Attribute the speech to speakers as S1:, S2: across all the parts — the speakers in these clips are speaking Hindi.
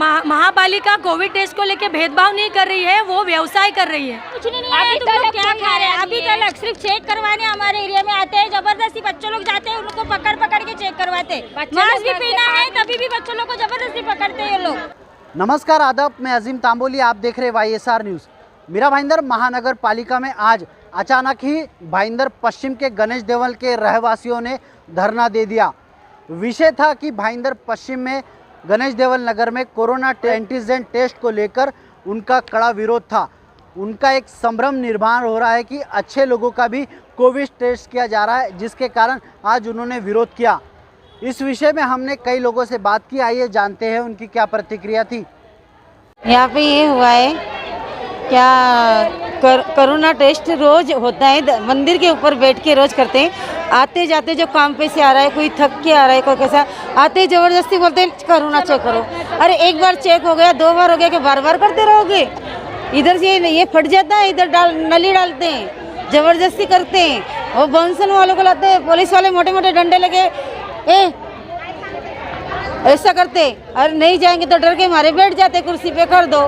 S1: महापालिका कोविड टेस्ट को लेके भेदभाव नहीं कर रही है, वो व्यवसाय कर रही है।
S2: कुछ नहीं है, तुम लोग क्या खा रहे हैं? अभी तक सिर्फ चेक करवाने हमारे एरिया में आते हैं, जबरदस्ती बच्चों लोग जाते हैं, उनको पकड़ पकड़ के चेक करवाते। मास्क भी पहना है तभी भी बच्चों लोग को जबरदस्ती पकड़ते हैं ये लोग।
S3: नमस्कार, आदाब, मैं अजीम तांबोली, आप देख रहे हैं YSR न्यूज़। मीरा भाईंदर महानगर पालिका में आज अचानक ही भाईंदर पश्चिम के गणेश देवल के रहवासियों ने धरना दे दिया। विषय था कि भाईंदर पश्चिम में गणेश देवल नगर में कोरोना एंटीजन टेस्ट को लेकर उनका कड़ा विरोध था। उनका एक संभ्रम निर्माण हो रहा है कि अच्छे लोगों का भी कोविड टेस्ट किया जा रहा है, जिसके कारण आज उन्होंने विरोध किया। इस विषय में हमने कई लोगों से बात की, आइए जानते हैं उनकी क्या प्रतिक्रिया थी।
S4: यहाँ पे ये हुआ है क्या, कोरोना टेस्ट रोज होता है, मंदिर के ऊपर बैठ के रोज करते हैं। आते जाते जो काम पे से आ रहा है, कोई थक के आ रहा है, कोई कैसा आते जबरदस्ती बोलते हैं कोरोना चेक करो। अरे एक बार चेक हो गया, 2 बार हो गया कि बार बार करते रहोगे? इधर से ये फट जाता है, इधर नली डालते हैं, जबरदस्ती करते हैं। और बाउंसर वालों को लाते हैं, पुलिस वाले मोटे मोटे डंडे लगे ऐसा करते। अरे नहीं जाएंगे तो डर के मारे बैठ जाते, कुर्सी पे कर दो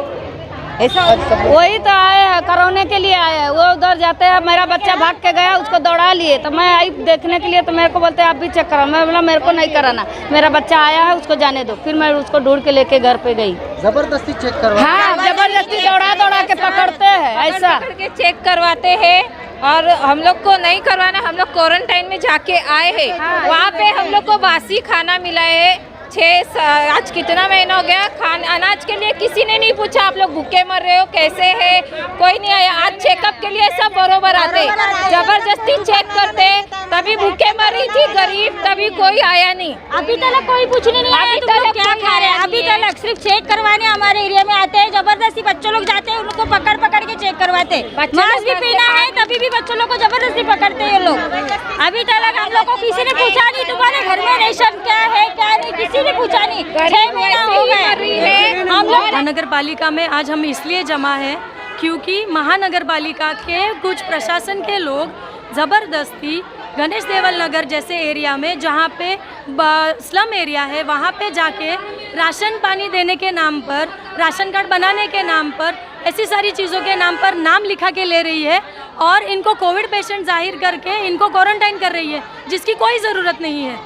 S4: ऐसा।
S5: वही तो आए हैं, कराने के लिए आए हैं। वो उधर जाते हैं, मेरा बच्चा भाग के गया, उसको दौड़ा लिए, तो मैं आई देखने के लिए, तो मेरे को बोलते हैं आप भी चेक कराओ। मैं बोला मेरे को नहीं कराना, मेरा बच्चा आया है, उसको जाने दो। फिर मैं उसको ढूंढ के लेके घर पे गई।
S3: जबरदस्ती चेक करवा?
S5: हाँ, जबरदस्ती दौड़ा के पकड़ते हैं, ऐसा
S2: करके चेक करवाते हैं। और हम लोग को नहीं करवाना, हम लोग क्वारंटाइन में जाके आए हैं। वहाँ पे हम लोग को बासी खाना मिला है। आज कितना महीना हो गया, अनाज के लिए किसी ने नहीं पूछा आप लोग भूखे मर रहे हो, कैसे है, कोई नहीं आया। आज चेकअप के लिए सब बरोबर आते, जबरदस्ती चेक करते, तभी भूखे मर रही थी गरीब, तभी कोई आया नहीं। अभी तक कोई पूछने नहीं आया तुम लोग क्या खा रहे हैं? अभी तक सिर्फ चेक करवाने हमारे एरिया में आते हैं, जबरदस्ती बच्चों लोग जाते हैं, उनको पकड़ पकड़ के चेक करवाते। मास्क भी पहना है तभी भी बच्चों लोग को जबरदस्ती पकड़ते हैं ये लोग। अभी तक हम लोग को किसी ने पूछा नहीं तुम्हारे घर में रेशन क्या है क्या नहीं, किसी ने पूछा नहीं। 6 महीना हो गए हम लोग।
S1: महानगर पालिका में आज हम इसलिए जमा है क्योंकि महानगर पालिका के कुछ प्रशासन के लोग ज़बरदस्ती गणेश देवल नगर जैसे एरिया में, जहाँ पे स्लम एरिया है, वहाँ पे जाके राशन पानी देने के नाम पर, राशन कार्ड बनाने के नाम पर, ऐसी सारी चीज़ों के नाम पर नाम लिखा के ले रही है और इनको कोविड पेशेंट जाहिर करके इनको क्वारंटाइन कर रही है, जिसकी कोई ज़रूरत नहीं है।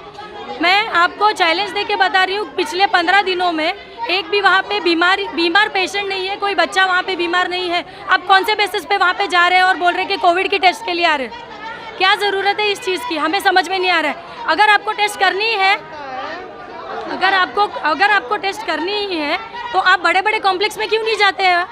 S1: मैं आपको चैलेंज दे के बता रही हूँ, पिछले 15 दिनों में एक भी वहाँ पे बीमार पेशेंट नहीं है, कोई बच्चा वहाँ पे बीमार नहीं है। आप कौन से बेसिस पे वहाँ पे जा रहे हैं और बोल रहे हैं कि कोविड की टेस्ट के लिए आ रहे हैं? क्या ज़रूरत है इस चीज़ की, हमें समझ में नहीं आ रहा है। अगर आपको टेस्ट करनी है, अगर आपको टेस्ट करनी ही है तो आप बड़े बड़े कॉम्प्लेक्स में क्यों नहीं जाते हैं?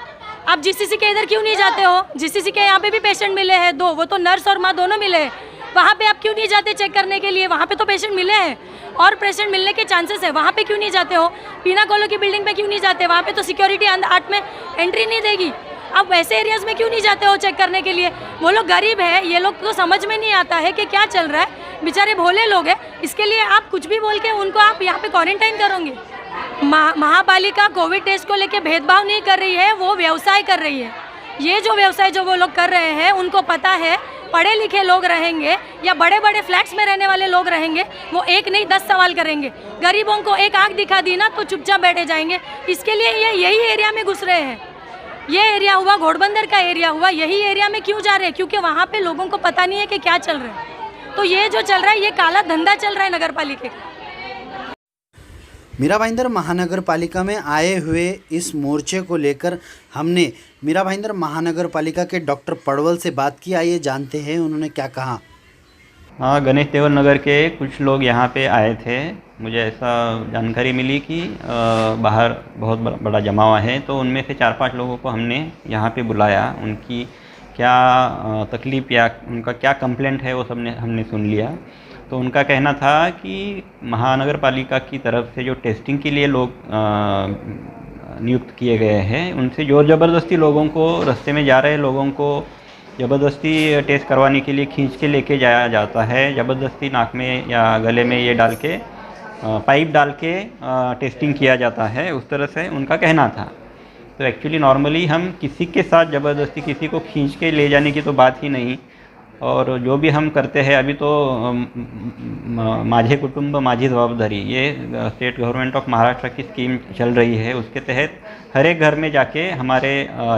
S1: आप GCC के इधर क्यों नहीं जाते हो? GCC के यहाँ पे भी पेशेंट मिले हैं 2, वो तो नर्स और माँ दोनों मिले हैं। वहाँ पे आप क्यों नहीं जाते चेक करने के लिए? वहाँ पे तो पेशेंट मिले हैं और पेशेंट मिलने के चांसेस है, वहाँ पे क्यों नहीं जाते हो? पीना कॉलो की बिल्डिंग पे क्यों नहीं जाते? वहाँ पे तो सिक्योरिटी 8 में एंट्री नहीं देगी। आप वैसे एरियाज़ में क्यों नहीं जाते हो चेक करने के लिए? वो लोग गरीब है, ये लोग को समझ में नहीं आता है कि क्या चल रहा है, बेचारे भोले लोग हैं। इसके लिए आप कुछ भी बोल के उनको आप यहाँ पे क्वारंटाइन करोगे। महापालिका कोविड टेस्ट को लेके भेदभाव नहीं कर रही है, वो व्यवसाय कर रही है। ये जो व्यवसाय जो वो लोग कर रहे हैं, उनको पता है पढ़े लिखे लोग रहेंगे या बड़े बड़े फ्लैट्स में रहने वाले लोग रहेंगे, वो एक नहीं 10 सवाल करेंगे। गरीबों को एक आंख दिखा दी ना तो चुपचाप बैठे जाएंगे। इसके लिए ये यही एरिया में घुस रहे हैं। ये एरिया हुआ घोड़बंदर का एरिया हुआ, यही एरिया में क्यों जा रहे हैं? क्योंकि वहाँ पे लोगों को पता नहीं है कि क्या चल रहा है। तो ये जो चल रहा है, ये काला धंधा चल रहा है नगर पालिका का।
S3: मीरा भाईंदर महानगर पालिका में आए हुए इस मोर्चे को लेकर हमने मीरा भाईंदर महानगर पालिका के डॉक्टर पड़वल से बात की, आइए जानते हैं उन्होंने क्या कहा।
S6: हाँ, गणेश देवल नगर के कुछ लोग यहाँ पे आए थे। मुझे ऐसा जानकारी मिली कि बाहर बहुत बड़ा जमाव है, तो उनमें से 4-5 लोगों को हमने यहाँ पे बुलाया। उनकी क्या तकलीफ़ या उनका क्या कंप्लेंट है वो हमने सुन लिया। तो उनका कहना था कि महानगर पालिका की तरफ से जो टेस्टिंग के लिए लोग नियुक्त किए गए हैं, उनसे ज़ोर ज़बरदस्ती लोगों को, रास्ते में जा रहे लोगों को ज़बरदस्ती टेस्ट करवाने के लिए खींच के लेके जाया जाता है। ज़बरदस्ती नाक में या गले में ये डाल के, पाइप डाल के टेस्टिंग किया जाता है, उस तरह से उनका कहना था। तो एक्चुअली नॉर्मली हम किसी के साथ ज़बरदस्ती किसी को खींच के ले जाने की तो बात ही नहीं। और जो भी हम करते हैं अभी तो माझे कुटुंब माझी जवाबदारी, ये स्टेट गवर्नमेंट ऑफ महाराष्ट्र की स्कीम चल रही है। उसके तहत हर एक घर में जाके हमारे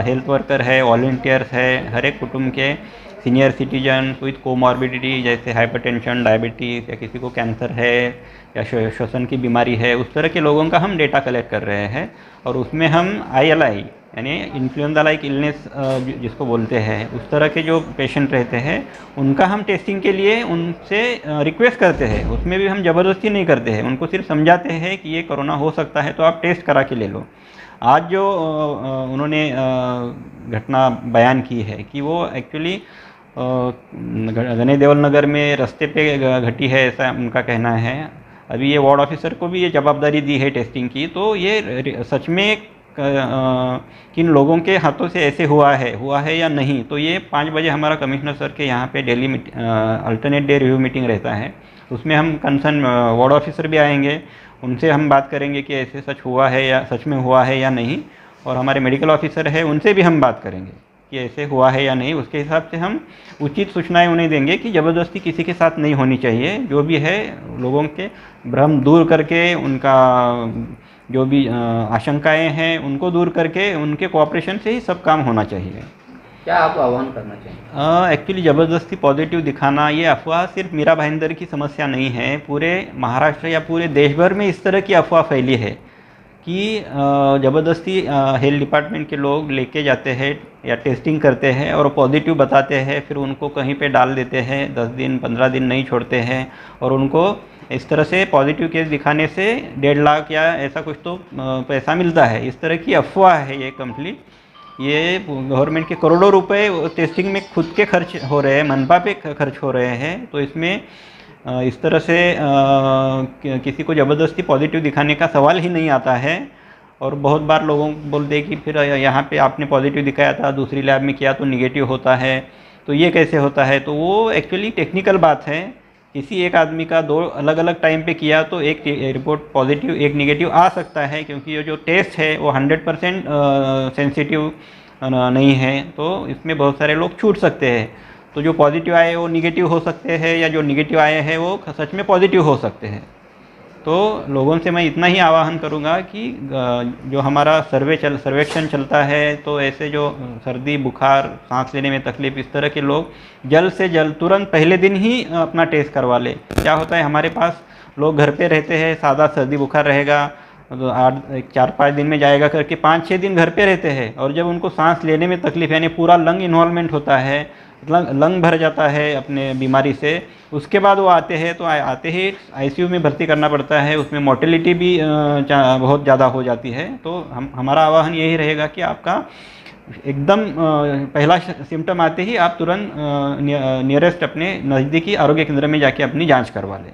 S6: हेल्थ वर्कर है, वॉलंटियर्स है, हर एक कुटुंब के सीनियर सिटीजन विथ कोमॉर्बिडिटी जैसे हाइपरटेंशन, डायबिटीज़ या किसी को कैंसर है या श्वसन की बीमारी है, उस तरह के लोगों का हम डेटा कलेक्ट कर रहे हैं। और उसमें हम ILI यानी इन्फ्लुएंजा लाइक इलनेस जिसको बोलते हैं, उस तरह के जो पेशेंट रहते हैं उनका हम टेस्टिंग के लिए उनसे रिक्वेस्ट करते हैं। उसमें भी हम ज़बरदस्ती नहीं करते हैं, उनको सिर्फ समझाते हैं कि ये कोरोना हो सकता है तो आप टेस्ट करा के ले लो। आज जो उन्होंने घटना बयान की है कि वो एक्चुअली गणेश देवल नगर में रास्ते पे घटी है, ऐसा उनका कहना है। अभी ये वार्ड ऑफिसर को भी ये जवाबदारी दी है टेस्टिंग की, तो ये सच में किन लोगों के हाथों से ऐसे हुआ है या नहीं। तो ये 5 बजे हमारा कमिश्नर सर के यहाँ पे daily alternate day review meeting रहता है, उसमें हम कंसर्न वार्ड ऑफिसर भी आएंगे, उनसे हम बात करेंगे कि ऐसे सच में हुआ है या नहीं। और हमारे मेडिकल ऑफिसर है, उनसे भी हम बात करेंगे कि ऐसे हुआ है या नहीं। उसके हिसाब से हम उचित सूचनाएं उन्हें देंगे कि ज़बरदस्ती किसी के साथ नहीं होनी चाहिए। जो भी है लोगों के भ्रम दूर करके, उनका जो भी आशंकाएं हैं उनको दूर करके उनके कोऑपरेशन से ही सब काम होना चाहिए।
S3: क्या आप आह्वान करना चाहिए?
S6: एक्चुअली ज़बरदस्ती पॉजिटिव दिखाना ये अफवाह सिर्फ मीरा भाईंदर की समस्या नहीं है, पूरे महाराष्ट्र या पूरे देश भर में इस तरह की अफवाह फैली है कि ज़बरदस्ती हेल्थ डिपार्टमेंट के लोग लेके जाते हैं या टेस्टिंग करते हैं और पॉजिटिव बताते हैं, फिर उनको कहीं पे डाल देते हैं, 10 दिन 15 दिन नहीं छोड़ते हैं और उनको इस तरह से पॉजिटिव केस दिखाने से 1.5 लाख या ऐसा कुछ तो पैसा मिलता है। इस तरह की अफवाह है ये कंप्लीट। ये गवर्नमेंट के करोड़ों रुपए टेस्टिंग में खुद के खर्च हो रहे हैं, मनपा पे खर्च हो रहे हैं। तो इसमें इस तरह से किसी को ज़बरदस्ती पॉजिटिव दिखाने का सवाल ही नहीं आता है। और बहुत बार लोगों बोलते हैं कि फिर यहाँ पे आपने पॉजिटिव दिखाया था, दूसरी लैब में किया तो निगेटिव होता है, तो ये कैसे होता है। तो वो एक्चुअली टेक्निकल बात है। किसी एक आदमी का 2 अलग अलग टाइम पे किया तो एक रिपोर्ट पॉजिटिव एक निगेटिव आ सकता है, क्योंकि ये जो टेस्ट है वो 100% सेंसिटिव नहीं है, तो इसमें बहुत सारे लोग छूट सकते हैं। तो जो पॉजिटिव आए वो निगेटिव हो सकते हैं या जो निगेटिव आए हैं वो सच में पॉजिटिव हो सकते हैं। तो लोगों से मैं इतना ही आह्वान करूंगा कि जो हमारा सर्वेक्षण चलता है, तो ऐसे जो सर्दी बुखार सांस लेने में तकलीफ़ इस तरह के लोग जल्द से जल्द तुरंत पहले दिन ही अपना टेस्ट करवा ले। क्या होता है, हमारे पास लोग घर पे रहते हैं, सादा सर्दी बुखार रहेगा तो 4-5 दिन में जाएगा करके 5-6 दिन घर पे रहते हैं, और जब उनको सांस लेने में तकलीफ़ यानी पूरा लंग इन्वॉल्वमेंट होता है, लंग भर जाता है अपने बीमारी से, उसके बाद वो आते हैं तो आते ही ICU में भर्ती करना पड़ता है। उसमें मोर्टेलिटी भी बहुत ज़्यादा हो जाती है। तो हमारा आह्वान यही रहेगा कि आपका एकदम पहला सिम्टम आते ही आप तुरंत नियरेस्ट अपने नज़दीकी आरोग्य केंद्र में जाके अपनी जांच करवा लें।